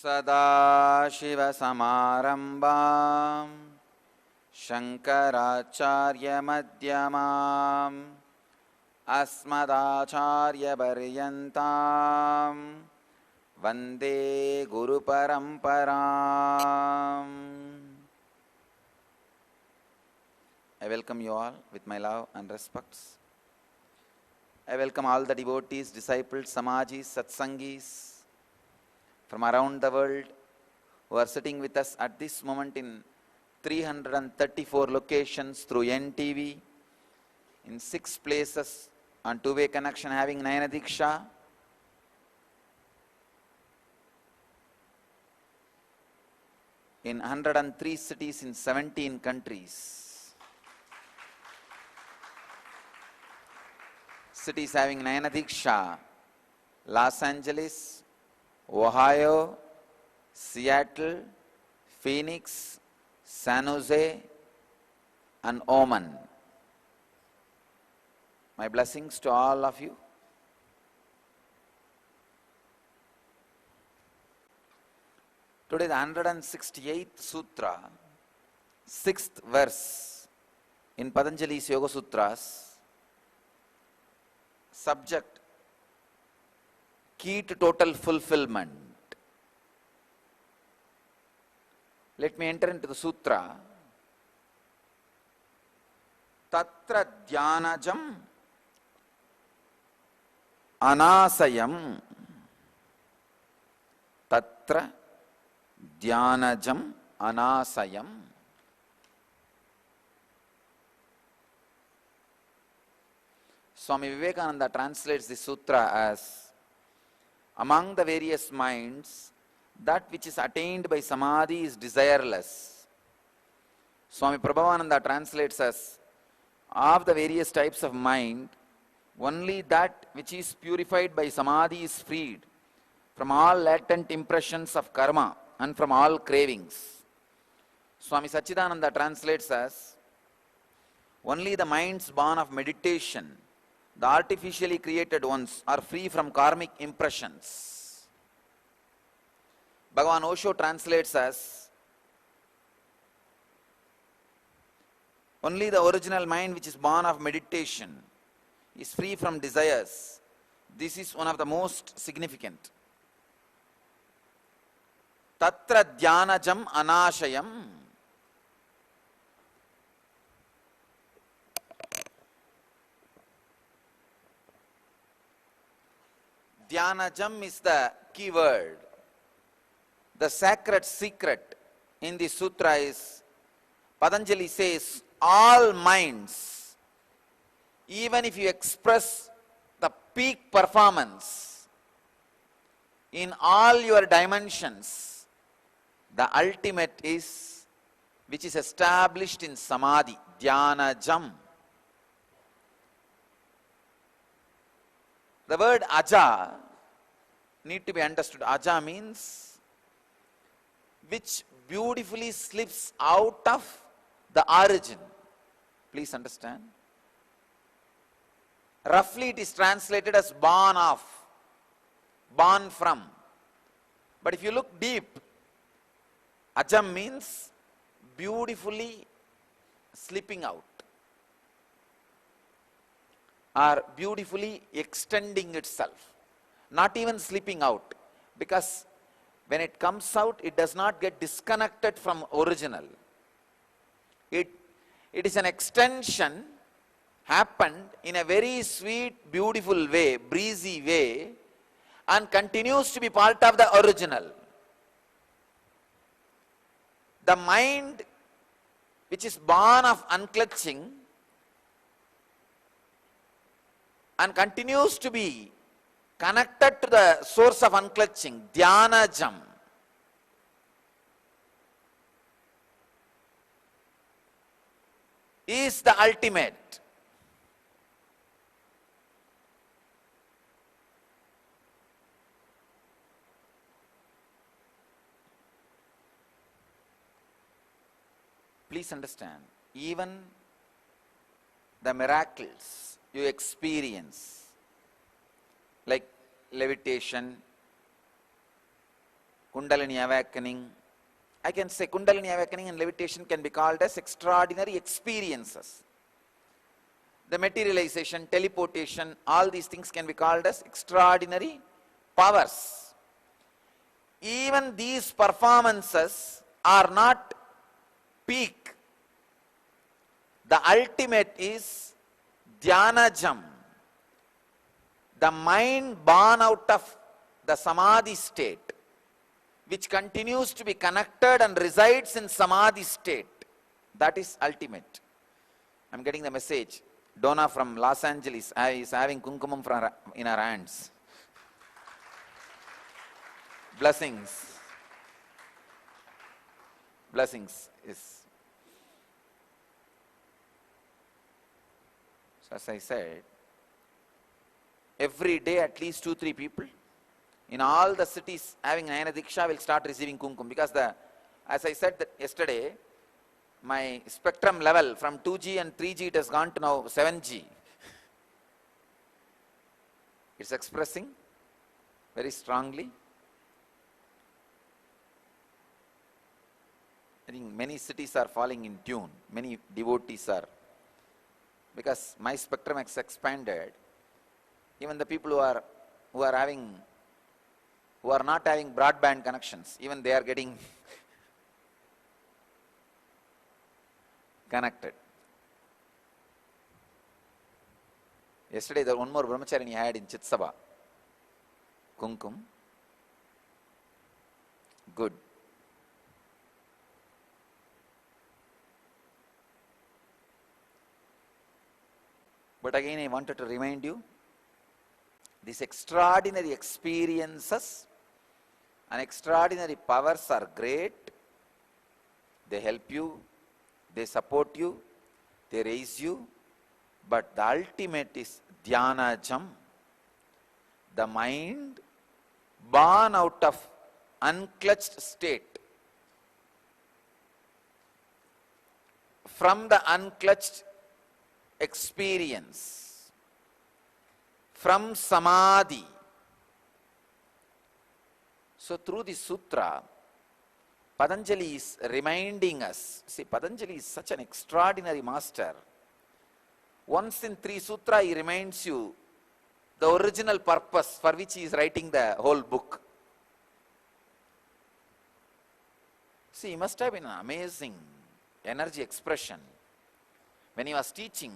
सदाशिवसमारम्भां शङ्कराचार्यमध्यमाम् अस्मदाचार्यपर्यन्तां वन्दे गुरुपरम्पराम्. I welcome you all with my love and respects. I welcome all the devotees, disciples, samajis, satsangis from around the world who are sitting with us at this moment in 334 locations through NTV, in 6 places on two-way connection having Nayana Diksha, in 103 cities in 17 countries. Cities having Nayana Diksha: Los Angeles, Ohio, Seattle, Phoenix, San Jose, and Oman. My blessings to all of you. Today the 168th Sutra, 6th verse in Patanjali's Yoga Sutras. Subject: key to total fulfillment. Let me enter into the sutra. Tatra dhyanajam anasayam. Tatra dhyanajam anasayam. Swami Vivekananda translates this sutra as: among the various minds, that which is attained by samadhi is desireless. Swami Prabhavananda translates as: of the various types of mind, only that which is purified by samadhi is freed from all latent impressions of karma and from all cravings. Swami Sachidananda translates as: only the minds born of meditation, the artificially created ones, are free from karmic impressions. Bhagavan Osho translates as: only the original mind which is born of meditation is free from desires. This is one of the most significant. Tatra dhyanajam anashayam. Dhyanajam is the key word. The sacred secret in the sutra is, Patanjali says, all minds, even if you express the peak performance in all your dimensions, the ultimate is, which is established in samadhi, dhyanajam. The word aja need to be understood. Aja means which beautifully slips out of the origin. Please understand. Roughly it is translated as born of, born from. But if you look deep, ajam means beautifully slipping out, or beautifully extending itself. Not even slipping out, because when it comes out, it does not get disconnected from original. It is an extension happened in a very sweet, beautiful way, breezy way, and continues to be part of the original. The mind which is born of unclutching and continues to be connected to the source of unclutching, dhyanajam, is the ultimate. Please understand, even the miracles you experience, like levitation, Kundalini awakening. I can say Kundalini awakening and levitation can be called as extraordinary experiences. The materialization, teleportation, all these things can be called as extraordinary powers. Even these performances are not peak. The ultimate is Dhyanajam. The mind born out of the Samadhi state, which continues to be connected and resides in Samadhi state. That is ultimate. I'm getting the message. Donna from Los Angeles is having kumkumam in her hands. Blessings. Blessings. Yes. So as I said, every day at least 2-3 people in all the cities having Nayana Diksha will start receiving kumkum, because as I said that yesterday, my spectrum level from 2G and 3G, it has gone to now 7G. It's expressing very strongly. I think many cities are falling in tune. Many devotees are. Because my spectrum has expanded. Even the people who are not having broadband connections, even they are getting connected. Yesterday, there was one more brahmacharini I had in Chitsabha. Kumkum. Good. But again, I wanted to remind you, these extraordinary experiences and extraordinary powers are great. They help you, they support you, they raise you. But the ultimate is Dhyanajam. The mind born out of unclutched state. From the unclutched experience, from Samadhi. So through the sutra, Patanjali is reminding us. See, Patanjali is such an extraordinary master. Once in 3 Sutra, he reminds you the original purpose for which he is writing the whole book. See, he must have been an amazing energy expression. When he was teaching,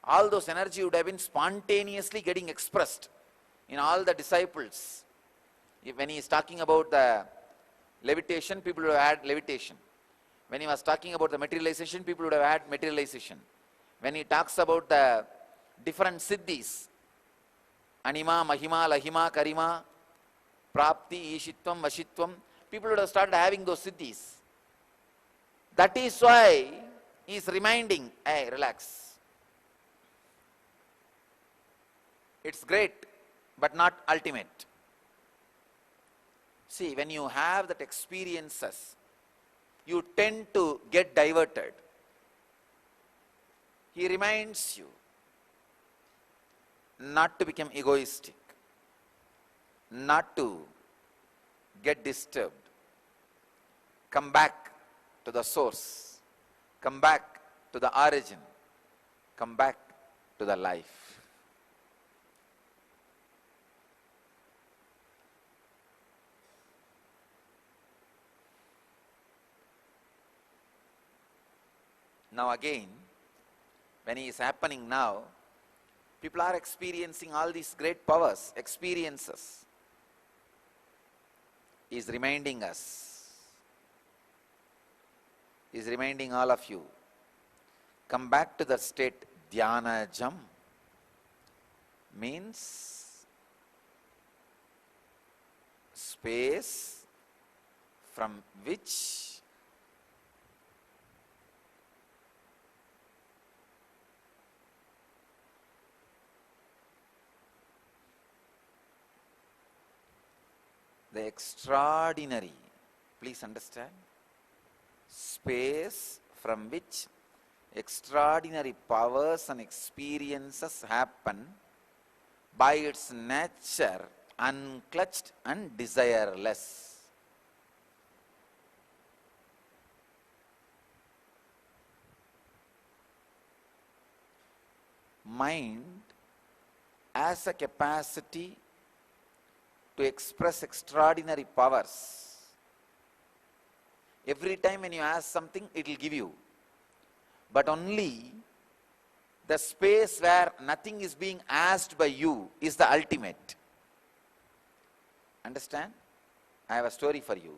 all those energy would have been spontaneously getting expressed in all the disciples. When he is talking about the levitation, people would have had levitation. When he was talking about the materialization, people would have had materialization. When he talks about the different siddhis, Anima, Mahima, Lahima, Karima, Prapti, Ishitvam, Vashitvam, people would have started having those siddhis. That is why he is reminding, hey, relax. It's great, but not ultimate. See, when you have that experiences, you tend to get diverted. He reminds you not to become egoistic, not to get disturbed. Come back to the source. Come back to the origin. Come back to the life. Now again, when it is happening now, people are experiencing all these great powers, experiences. He is reminding us. He is reminding all of you. Come back to the state Dhyanajam. Means space from which the extraordinary, please understand, space from which extraordinary powers and experiences happen by its nature unclutched and desireless. mind has a capacity to express extraordinary powers. Every time when you ask something, it will give you. But only the space where nothing is being asked by you is the ultimate. Understand? I have a story for you.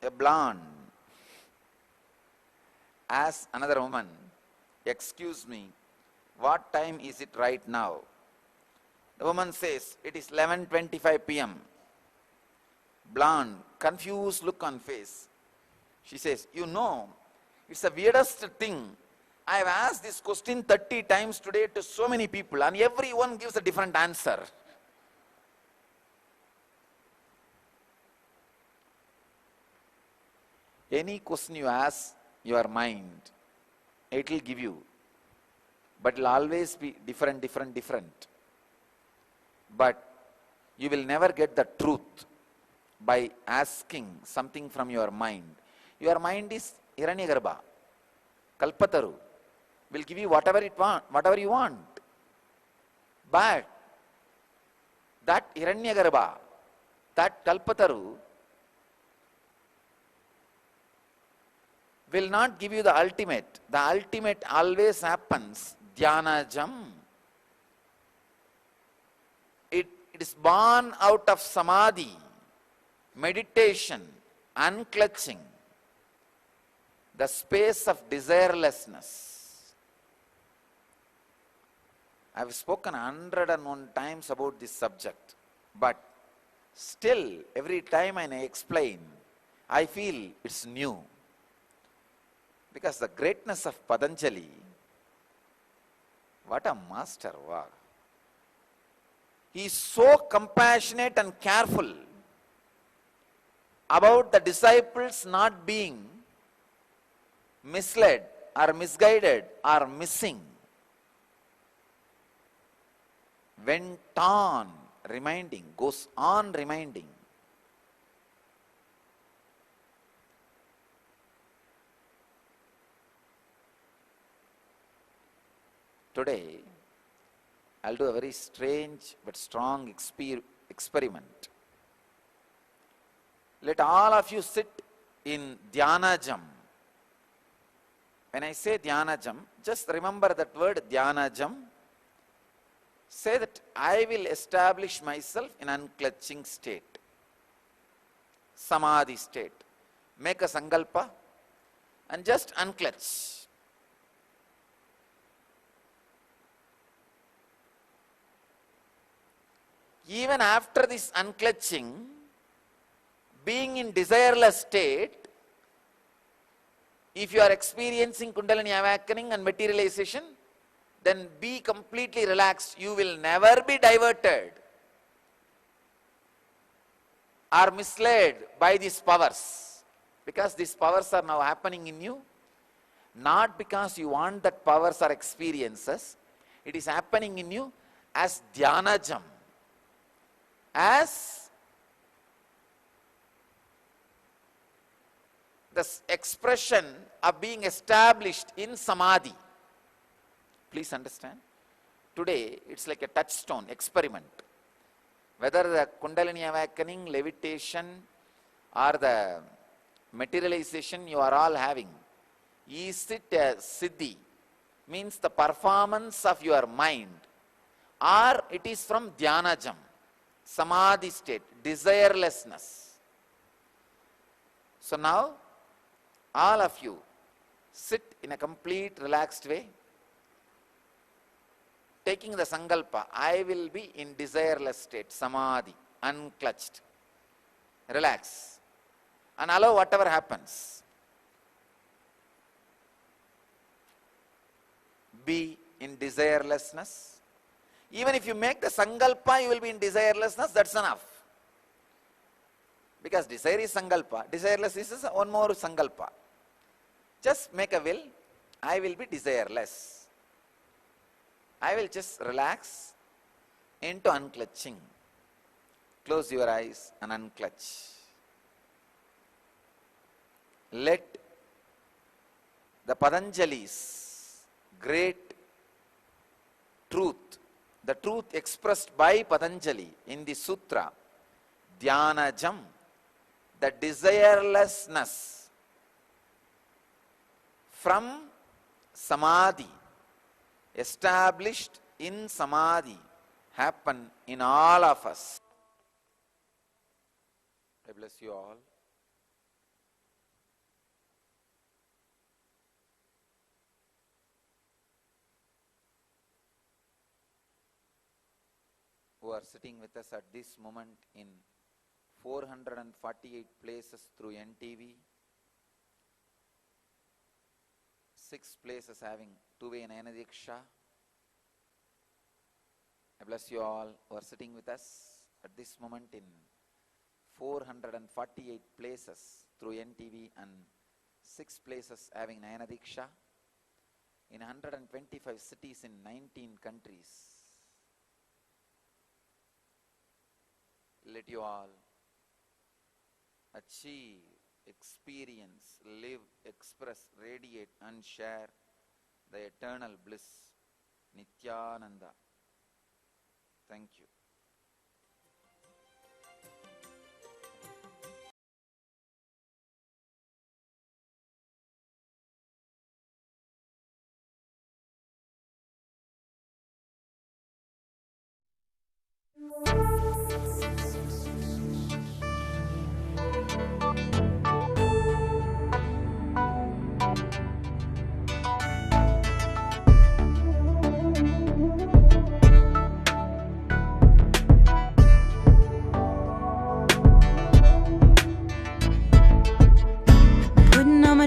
A blonde asks another woman, "Excuse me, what time is it right now?" The woman says, "It is 11:25 p.m. Blonde, confused look on face. She says, "You know, it's the weirdest thing. I have asked this question 30 times today to so many people and everyone gives a different answer." Any question you ask your mind, it will give you. But it will always be different. But you will never get the truth by asking something from your mind. Your mind is Hiranyagarbha, Kalpataru, will give you whatever you want. But that Hiranyagarbha, that Kalpataru, will not give you the ultimate. The ultimate always happens Dhyanajam. It is born out of samadhi, meditation, unclutching, the space of desirelessness. I have spoken 101 times about this subject, but still every time I explain, I feel it's new. Because the greatness of Patanjali, what a master! Wow. He is so compassionate and careful about the disciples not being misled or misguided or missing. Went on reminding, goes on reminding. Today, I'll do a very strange but strong experiment. Let all of you sit in Dhyanajam. When I say Dhyanajam, just remember that word Dhyanajam. Say that I will establish myself in unclutching state, Samadhi state. Make a sankalpa and just unclutch. Even after this unclutching, being in desireless state, if you are experiencing Kundalini awakening and materialization, then be completely relaxed. You will never be diverted or misled by these powers. Because these powers are now happening in you, not because you want that powers or experiences. It is happening in you as Dhyanajam, as the expression of being established in Samadhi. Please understand. Today, it's like a touchstone experiment. Whether the Kundalini awakening, levitation, or the materialization you are all having, is it a siddhi? Means the performance of your mind, or it is from Dhyanajam, Samadhi state, desirelessness. So now, all of you sit in a complete relaxed way, taking the sankalpa, I will be in desireless state, Samadhi, unclutched. Relax and allow whatever happens. Be in desirelessness. Even if you make the sankalpa, you will be in desirelessness, that's enough. Because desire is sankalpa, desirelessness is one more sankalpa. Just make a will, I will be desireless. I will just relax into unclutching. Close your eyes and unclutch. let the Patanjali's great truth, the truth expressed by Patanjali in the sutra, Dhyanajam, the desirelessness from samadhi, established in samadhi, happen in all of us. I bless you all. Who are sitting with us at this moment in 448 places through NTV, 6 places having two-way Nayana Diksha. I bless you all who are sitting with us at this moment in 448 places through NTV and 6 places having Nayana Diksha in 125 cities in 19 countries. Let you all achieve, experience, live, express, radiate and share the eternal bliss, Nityananda. Thank you.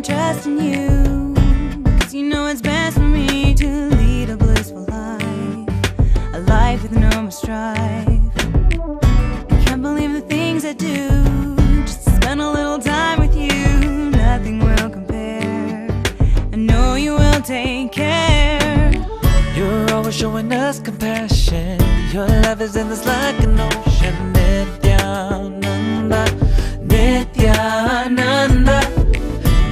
Trust in you, 'cause you know it's best for me to lead a blissful life, a life with no more strife. I can't believe the things I do, just to spend a little time with you, nothing will compare. I know you will take care. You're always showing us compassion, your love is endless like an ocean. Nityananda, Nityananda,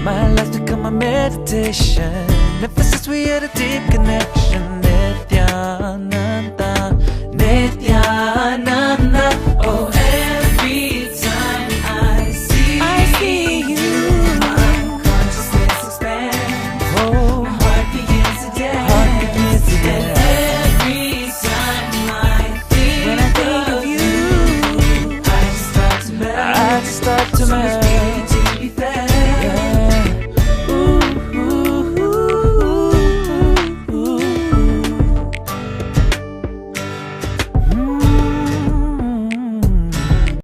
my life's become a meditation. Ever since we had a deep connection. Nityananda, Nityananda, oh.